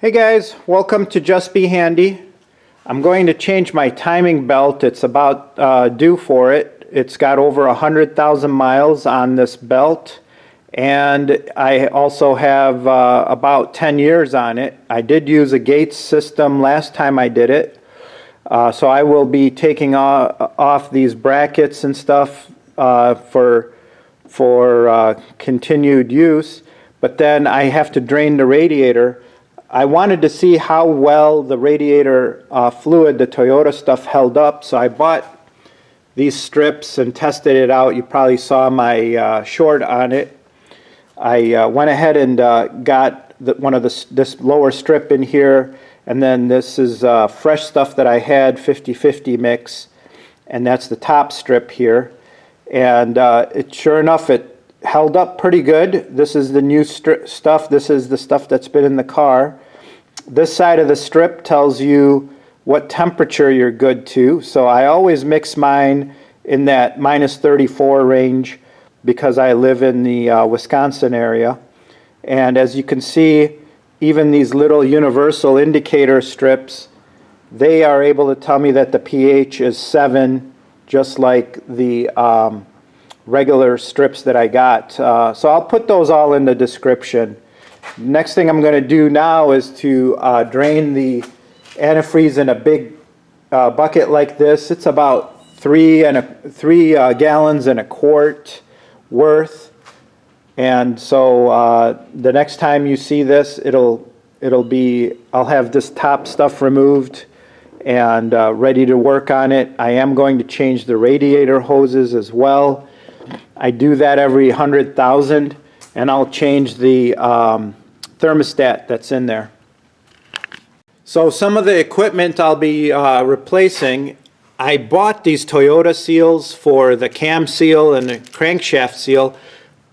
Hey guys, welcome to Just Be Handy. I'm going to change my timing belt. It's about due for it. It's got over 100,000 miles on this belt, and I also have about 10 years on it. I did use a Gates system last time I did it, so I will be taking off these brackets and stuff for continued use, but then I have to drain the radiator. I wanted to see how well the radiator fluid, the Toyota stuff, held up, so I bought these strips and tested it out. You probably saw my short on it. I went ahead and got this lower strip in here, and then this is fresh stuff that I had, 50-50 mix, and that's the top strip here. And sure enough, it held up pretty good. This is the new stuff. This is the stuff that's been in the car. This side of the strip tells you what temperature you're good to. So I always mix mine in that -34 range because I live in the Wisconsin area. And as you can see, even these little universal indicator strips, they are able to tell me that the pH is 7, just like the regular strips that I got. So I'll put those all in the description. Next thing I'm going to do now is to drain the antifreeze in a big bucket like this. It's about 3 gallons and a quart worth. And so the next time you see this, I'll have this top stuff removed and ready to work on it. I am going to change the radiator hoses as well. I do that every 100,000, and I'll change the thermostat that's in there. So some of the equipment I'll be replacing, I bought these Toyota seals for the cam seal and the crankshaft seal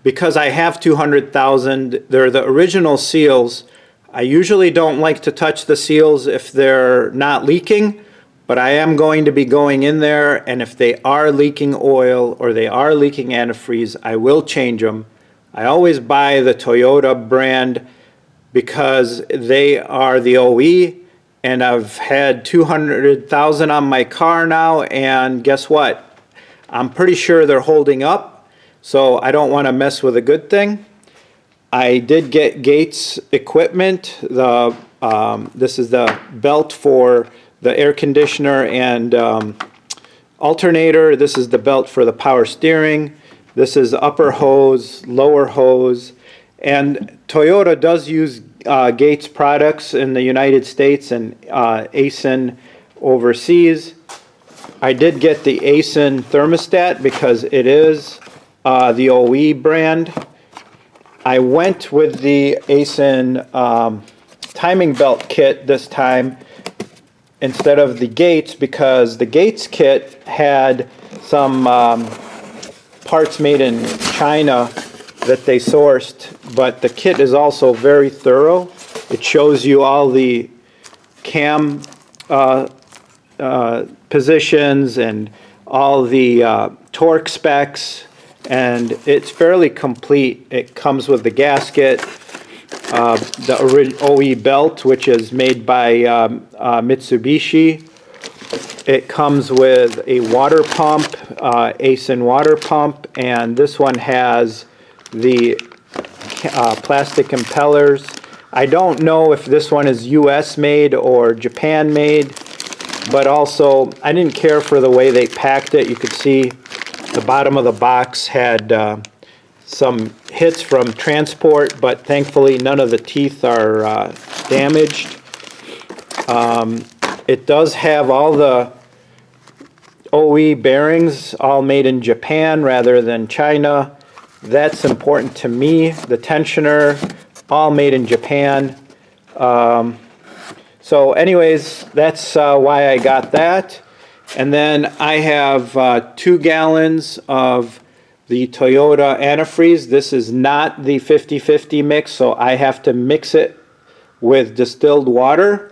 because I have 200,000. They're the original seals. I usually don't like to touch the seals if they're not leaking, but I am going to be going in there, and if they are leaking oil or they are leaking antifreeze, I will change them. I always buy the Toyota brand because they are the OE, and I've had 200,000 on my car now, and guess what? I'm pretty sure they're holding up, so I don't want to mess with a good thing. I did get Gates equipment. This is the belt for the air conditioner and alternator. This is the belt for the power steering. This is upper hose, lower hose. And Toyota does use Gates products in the United States and AISIN overseas. I did get the AISIN thermostat because it is the OE brand. I went with the AISIN timing belt kit this time instead of the Gates because the Gates kit had some parts made in China that they sourced, but the kit is also very thorough. It shows you all the cam positions and all the torque specs, and it's fairly complete. It comes with the gasket, the OE belt, which is made by Mitsubishi. It comes with a water pump, AISIN water pump, and this one has the plastic impellers. I don't know if this one is US made or Japan made, but also I didn't care for the way they packed it. You could see the bottom of the box had some hits from transport, but thankfully none of the teeth are damaged. It does have all the OE bearings, all made in Japan rather than China. That's important to me. The tensioner, all made in Japan. So anyways, that's why I got that. And then I have 2 gallons of the Toyota antifreeze. This is not the 50-50 mix, so I have to mix it with distilled water.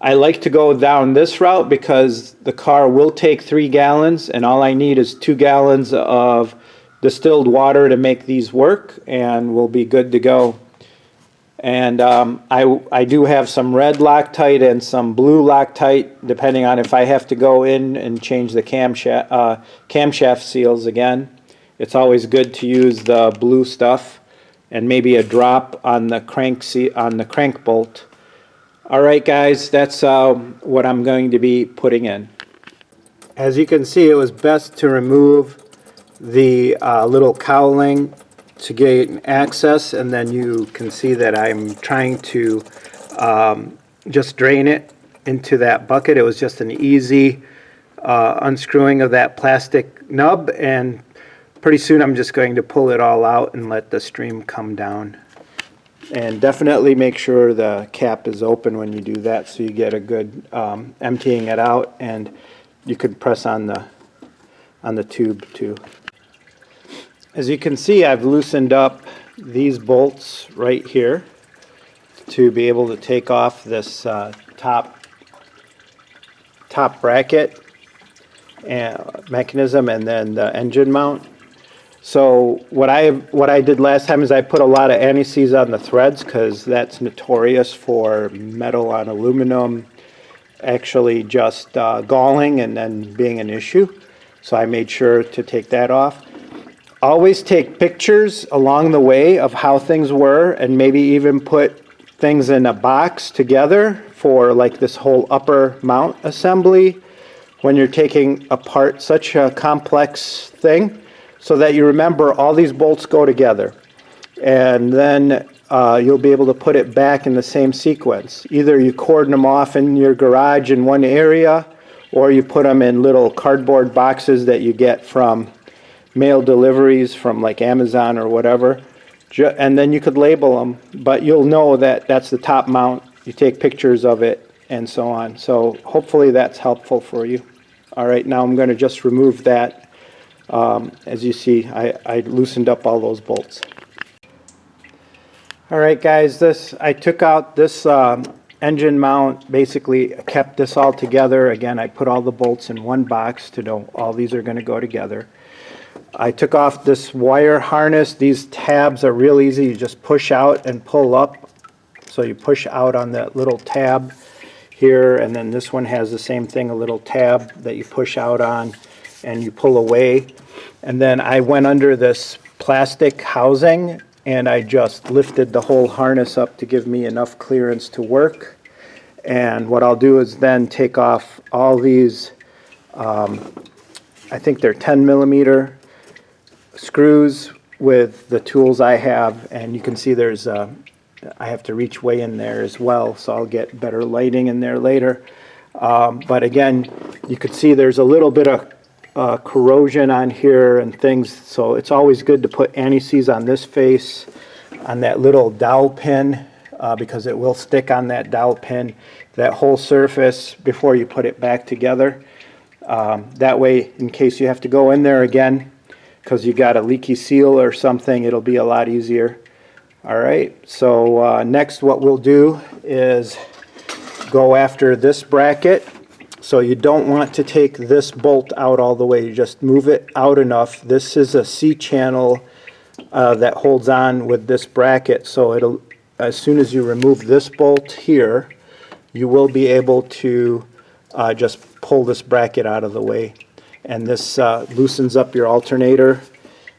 I like to go down this route because the car will take 3 gallons, and all I need is 2 gallons of distilled water to make these work, and we'll be good to go. And I do have some red Loctite and some blue Loctite, depending on if I have to go in and change the camshaft seals again. It's always good to use the blue stuff, and maybe a drop on the crank bolt. All right, guys, that's what I'm going to be putting in. As you can see, it was best to remove the little cowling to gain access, and then you can see that I'm trying to just drain it into that bucket. It was just an easy unscrewing of that plastic nub, and pretty soon I'm just going to pull it all out and let the stream come down. And definitely make sure the cap is open when you do that, so you get a good emptying it out, and you can press on the tube too. As you can see, I've loosened up these bolts right here to be able to take off this top bracket and mechanism, and then the engine mount. So what I did last time is I put a lot of anti-seize on the threads, because that's notorious for metal on aluminum actually just galling and then being an issue. So I made sure to take that off. Always take pictures along the way of how things were, and maybe even put things in a box together for like this whole upper mount assembly when you're taking apart such a complex thing, so that you remember all these bolts go together, and then you'll be able to put it back in the same sequence. Either you cordon them off in your garage in one area, or you put them in little cardboard boxes that you get from mail deliveries from like Amazon or whatever, and then you could label them, but you'll know that that's the top mount. You take pictures of it and so on. So hopefully that's helpful for you. All right, now I'm going to just remove that. As you see, I loosened up all those bolts. All right, guys, I took out this engine mount, basically kept this all together. Again, I put all the bolts in one box to know all these are going to go together. I took off this wire harness. These tabs are real easy. You just push out and pull up. So you push out on that little tab here, and then this one has the same thing, a little tab that you push out on and you pull away. And then I went under this plastic housing and I just lifted the whole harness up to give me enough clearance to work. And what I'll do is then take off all these, I think they're 10mm screws with the tools I have, and you can see there's I have to reach way in there as well, so I'll get better lighting in there later. But again, you could see there's a little bit of corrosion on here and things, so it's always good to put anti-seize on this face, on that little dowel pin, because it will stick on that dowel pin, that whole surface, before you put it back together. That way, in case you have to go in there again because you got a leaky seal or something, it'll be a lot easier. All right, so next what we'll do is go after this bracket. So you don't want to take this bolt out all the way, you just move it out enough. This is a C-channel that holds on with this bracket, so it'll, as soon as you remove this bolt here, you will be able to just pull this bracket out of the way. And this loosens up your alternator.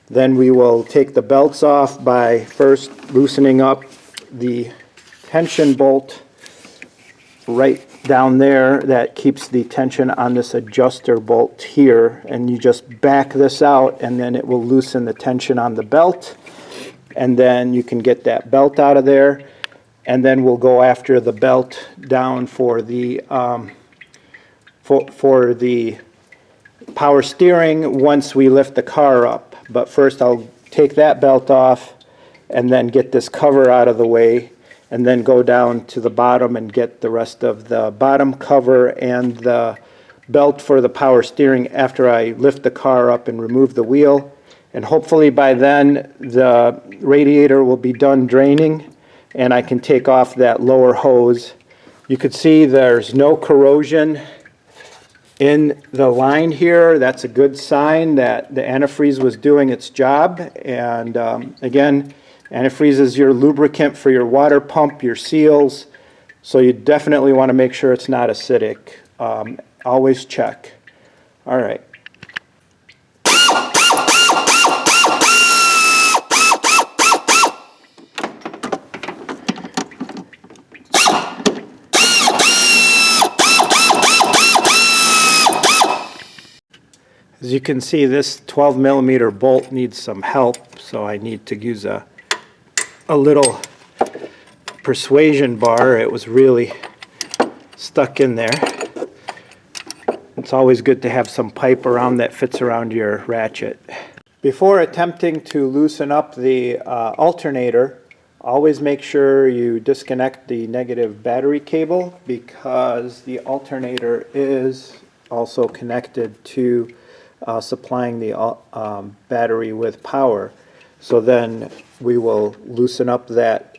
Then we will take the belts off by first loosening up the tension bolt right down there that keeps the tension on this adjuster bolt here, and you just back this out and then it will loosen the tension on the belt, and then you can get that belt out of there. And then we'll go after the belt down for the power steering once we lift the car up. But first I'll take that belt off and then get this cover out of the way, and then go down to the bottom and get the rest of the bottom cover and the belt for the power steering after I lift the car up and remove the wheel. And hopefully by then the radiator will be done draining and I can take off that lower hose. You could see there's no corrosion in the line here. That's a good sign that the antifreeze was doing its job. And again, Antifreeze is your lubricant for your water pump, your seals, so you definitely want to make sure it's not acidic. Always check. All right. As you can see, this 12mm bolt needs some help, so I need to use a little persuasion bar. It was really stuck in there. It's always good to have some pipe around that fits around your ratchet. Before attempting to loosen up the alternator, always make sure you disconnect the negative battery cable, because the alternator is also connected to supplying the battery with power. So then we will loosen up that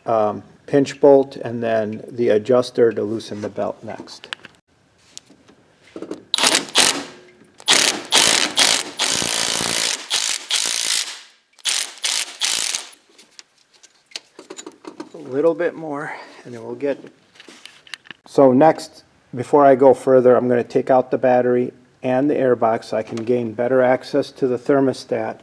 pinch bolt and then the adjuster to loosen the belt next. A little bit more and then we'll get. So next, before I go further, I'm going to take out the battery and the air box so I can gain better access to the thermostat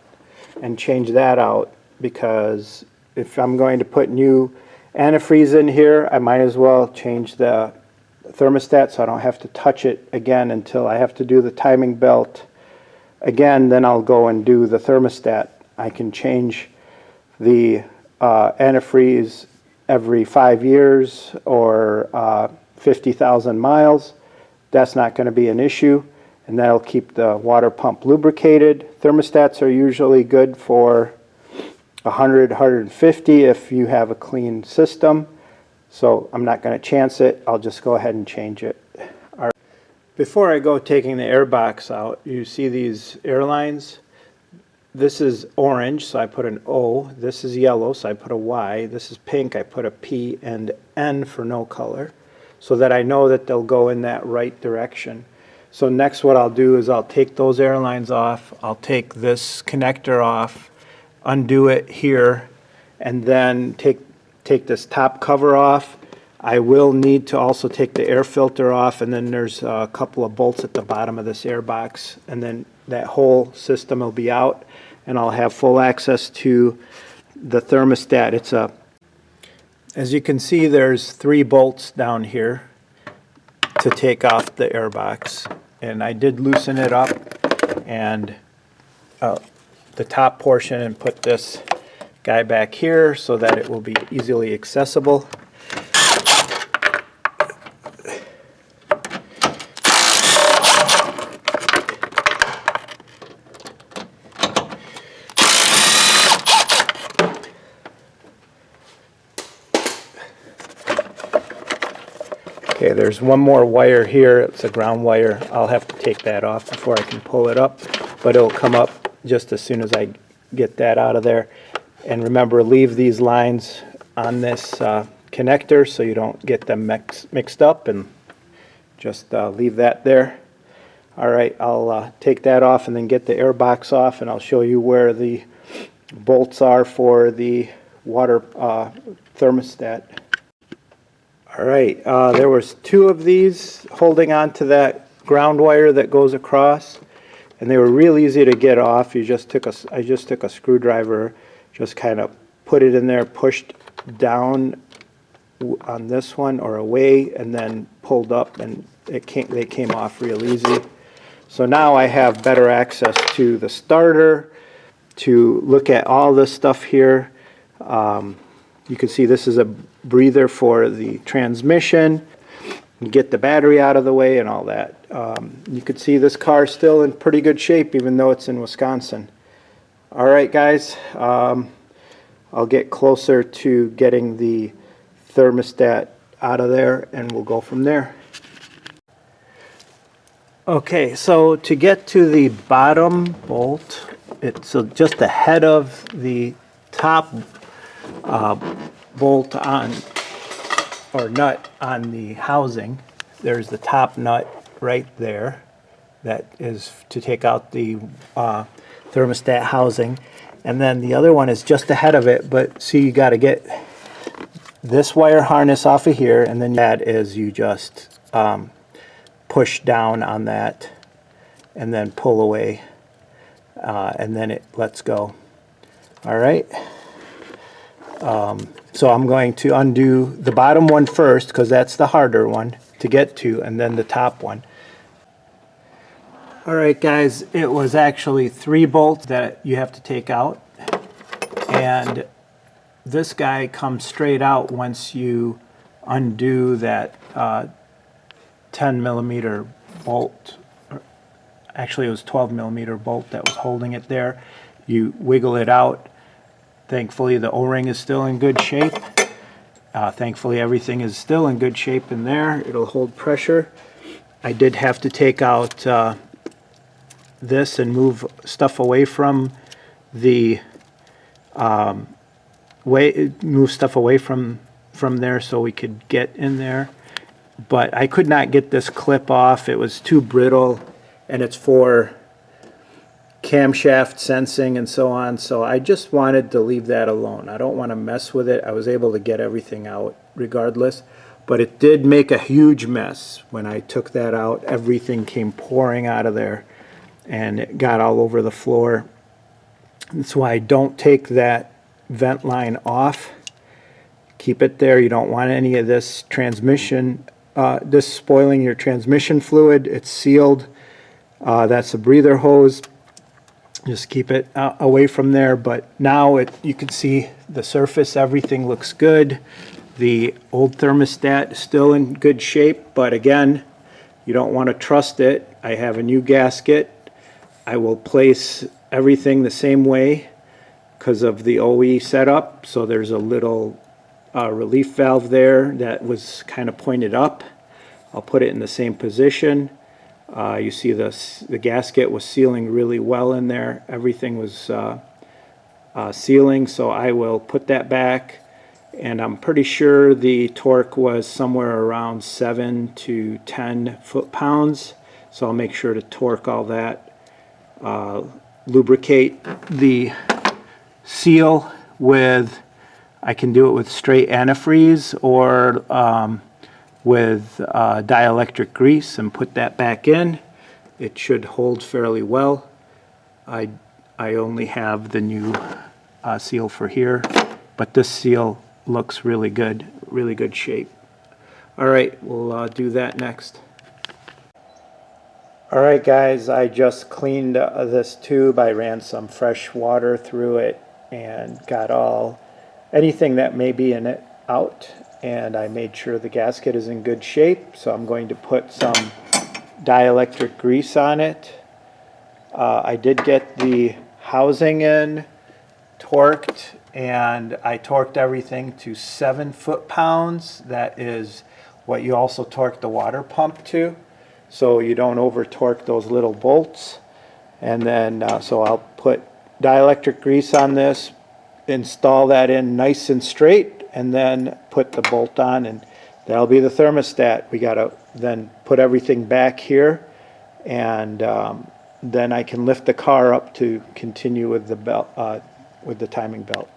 and change that out, because if I'm going to put new antifreeze in here, I might as well change the thermostat so I don't have to touch it again until I have to do the timing belt again. Then I'll go and do the thermostat. I can change the antifreeze every 5 years or 50,000 miles. That's not going to be an issue, and that'll keep the water pump lubricated. Thermostats are usually good for 100, 150 if you have a clean system. So I'm not going to chance it. I'll just go ahead and change it. All right. Before I go taking the air box out, you see these airlines. This is orange, so I put an O. This is yellow, so I put a Y. This is pink, I put a P, and N for no color, so that I know that they'll go in that right direction. So next what I'll do is I'll take those airlines off, I'll take this connector off, undo it here, and then take this top cover off. I will need to also take the air filter off, and then there's a couple of bolts at the bottom of this air box, and then that whole system will be out, and I'll have full access to the thermostat. As you can see, there's 3 bolts down here to take off the air box, and I did loosen it up and the top portion and put this guy back here so that it will be easily accessible. Okay, there's one more wire here. It's a ground wire. I'll have to take that off before I can pull it up, but it'll come up just as soon as I get that out of there. And remember, leave these lines on this connector so you don't get them mixed up, and just leave that there. All right, I'll take that off and then get the air box off, and I'll show you where the bolts are for the water thermostat. All right, there was 2 of these holding on to that ground wire that goes across, and they were real easy to get off. I just took a screwdriver, just kind of put it in there, pushed down on this one or away, and then pulled up, and they came off real easy. So now I have better access to the starter to look at all this stuff here. You can see this is a breather for the transmission. You get the battery out of the way and all that. You can see this car is still in pretty good shape even though it's in Wisconsin. All right, guys, I'll get closer to getting the thermostat out of there and we'll go from there. Okay, so to get to the bottom bolt, it's just ahead of the top bolt on, or nut on the housing. There's the top nut right there that is to take out the thermostat housing, And then the other one is just ahead of it, but see, you got to get this wire harness off of here, and then that is you just push down on that and then pull away, and then it lets go. All right. So I'm going to undo the bottom one first because that's the harder one to get to, and then the top one. All right, guys, it was actually 3 bolts that you have to take out, and this guy comes straight out once you undo that 10 millimeter bolt. Actually, it was 12 millimeter bolt that was holding it there. You wiggle it out. Thankfully, the O-ring is still in good shape. Thankfully, everything is still in good shape in there. It'll hold pressure. I did have to take out this and move stuff away from the move stuff away from there so we could get in there. But I could not get this clip off. It was too brittle, and it's for camshaft sensing and so on, so I just wanted to leave that alone. I don't want to mess with it. I was able to get everything out regardless, but it did make a huge mess when I took that out. Everything came pouring out of there and it got all over the floor. That's why I don't take that vent line off. Keep it there. You don't want any of this transmission, this spoiling your transmission fluid. It's sealed. That's a breather hose. Just keep it away from there. But now you can see the surface, everything looks good. The old thermostat is still in good shape, but again, you don't want to trust it. I have a new gasket. I will place everything the same way because of the OE setup. So there's a little relief valve there that was kind of pointed up. I'll put it in the same position. You see the gasket was sealing really well in there. Everything was sealing, so I will put that back. And I'm pretty sure the torque was somewhere around 7 to 10 foot-pounds. So I'll make sure to torque all that. Lubricate the seal with, I can do it with straight antifreeze or with dielectric grease and put that back in. It should hold fairly well. I only have the new seal for here, but this seal looks really good shape. All right, we'll do that next. All right, guys, I just cleaned this tube. I ran some fresh water through it and got anything that may be in it out, and I made sure the gasket is in good shape. So I'm going to put some dielectric grease on it. I did get the housing in torqued, and I torqued everything to 7 foot-pounds. That is what you also torque the water pump to, so you don't over torque those little bolts. And then so I'll put dielectric grease on this, install that in nice and straight, and then put the bolt on, and that'll be the thermostat. We got to then put everything back here, and then I can lift the car up to continue with the belt, with the timing belt.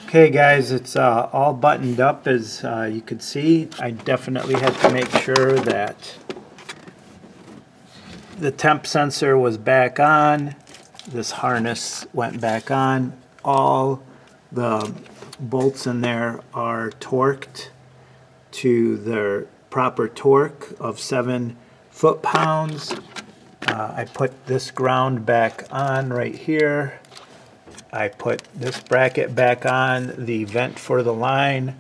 Okay, guys, it's all buttoned up, as you can see. I definitely had to make sure that the temp sensor was back on. This harness went back on. All the bolts in there are torqued to their proper torque of 7 foot-pounds. I put this ground back on right here. I put this bracket back on, the vent for the line.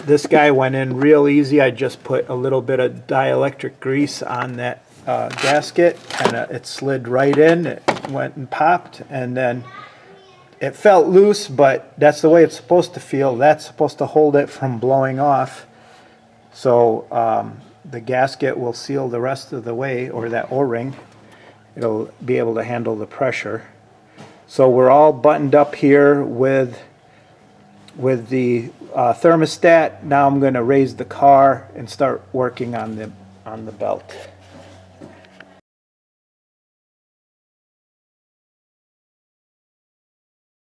This guy went in real easy. I just put a little bit of dielectric grease on that gasket, and it slid right in. It went and popped, and then it felt loose, but that's the way it's supposed to feel. That's supposed to hold it from blowing off. So the gasket will seal the rest of the way, or that O-ring. It'll be able to handle the pressure. So we're all buttoned up here with the thermostat. Now I'm going to raise the car and start working on the belt.